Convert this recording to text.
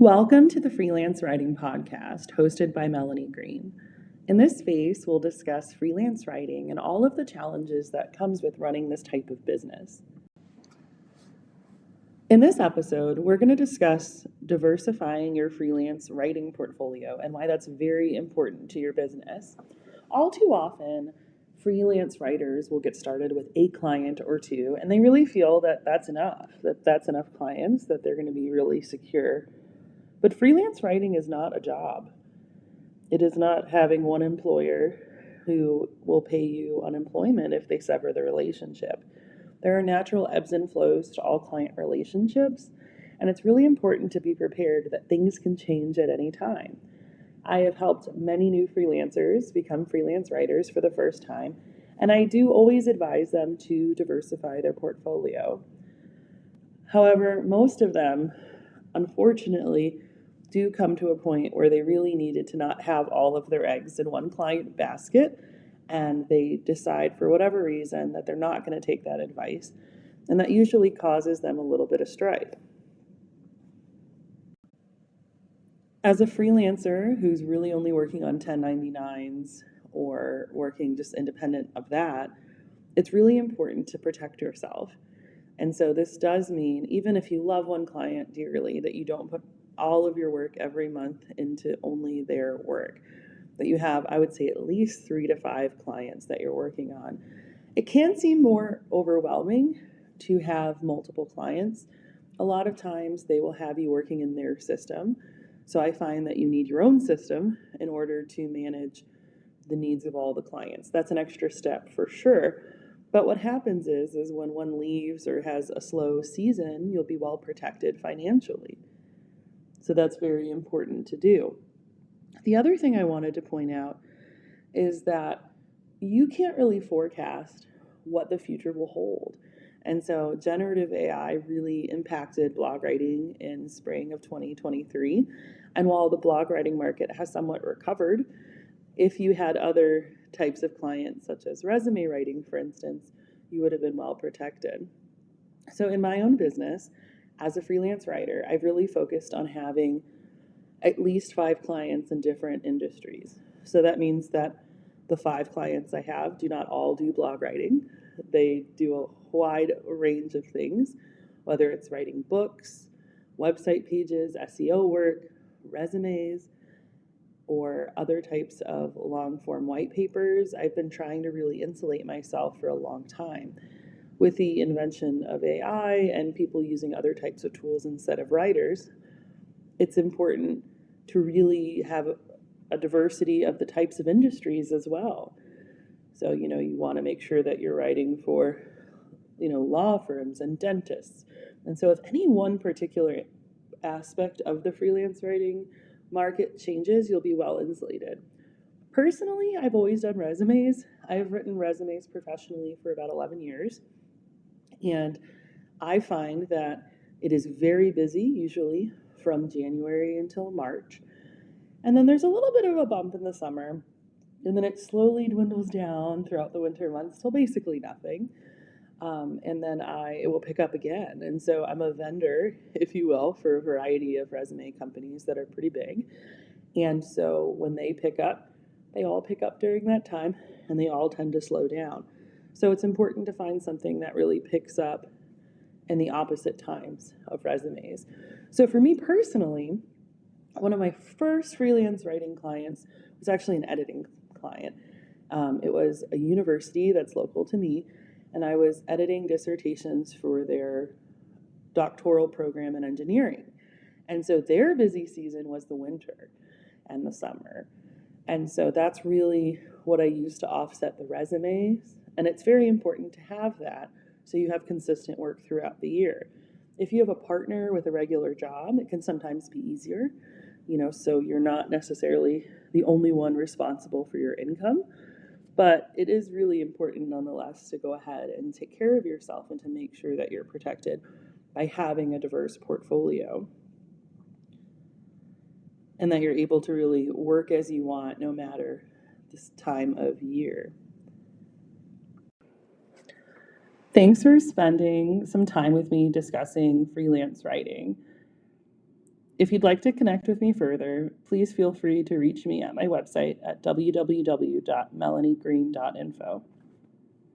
Welcome to the Freelance Writing Podcast, hosted by Melanie Green. In this space, we'll discuss freelance writing and all of the challenges that comes with running this type of business. In this episode, we're going to discuss diversifying your freelance writing portfolio and why that's very important to your business. All too often, freelance writers will get started with a client or two, and they really feel that that's enough clients, that they're going to be really secure. But freelance writing is not a job. It is not having one employer who will pay you unemployment if they sever the relationship. There are natural ebbs and flows to all client relationships, and it's really important to be prepared that things can change at any time. I have helped many new freelancers become freelance writers for the first time, and I do always advise them to diversify their portfolio. However, most of them, unfortunately, do come to a point where they really needed to not have all of their eggs in one client basket, and they decide for whatever reason that they're not going to take that advice, and that usually causes them a little bit of strife. As a freelancer who's really only working on 1099s or working just independent of that, it's really important to protect yourself. And so this does mean, even if you love one client dearly, that you don't put all of your work every month into only their work, that you have, I would say, at least 3 to 5 clients that you're working on. It can seem more overwhelming to have multiple clients. A lot of times they will have you working in their system. So I find that you need your own system in order to manage the needs of all the clients. That's an extra step for sure. But what happens is when one leaves or has a slow season, you'll be well protected financially. So that's very important to do. The other thing I wanted to point out is that you can't really forecast what the future will hold. And so generative AI really impacted blog writing in spring of 2023. And while the blog writing market has somewhat recovered, if you had other types of clients, such as resume writing, for instance, you would have been well protected. So in my own business, as a freelance writer, I've really focused on having at least 5 clients in different industries. So that means that the 5 clients I have do not all do blog writing. They do a wide range of things, whether it's writing books, website pages, SEO work, resumes, or other types of long-form white papers. I've been trying to really insulate myself for a long time. With the invention of AI and people using other types of tools instead of writers, it's important to really have a diversity of the types of industries as well. So, you want to make sure that you're writing for, law firms and dentists. And so if any one particular aspect of the freelance writing market changes, you'll be well insulated. Personally, I've always done resumes. I've written resumes professionally for about 11 years. And I find that it is very busy, usually from January until March. And then there's a little bit of a bump in the summer. And then it slowly dwindles down throughout the winter months till basically nothing. And then it will pick up again. And so I'm a vendor, if you will, for a variety of resume companies that are pretty big. And so when they pick up, they all pick up during that time, and they all tend to slow down. So it's important to find something that really picks up in the opposite times of resumes. So for me personally, one of my first freelance writing clients was actually an editing client. It was a university that's local to me, and I was editing dissertations for their doctoral program in engineering. And so their busy season was the winter and the summer. And so that's really what I used to offset the resumes. And it's very important to have that so you have consistent work throughout the year. If you have a partner with a regular job, it can sometimes be easier, so you're not necessarily the only one responsible for your income. But it is really important nonetheless to go ahead and take care of yourself and to make sure that you're protected by having a diverse portfolio, and that you're able to really work as you want no matter this time of year. Thanks for spending some time with me discussing freelance writing. If you'd like to connect with me further, please feel free to reach me at my website at www.melaniegreen.info.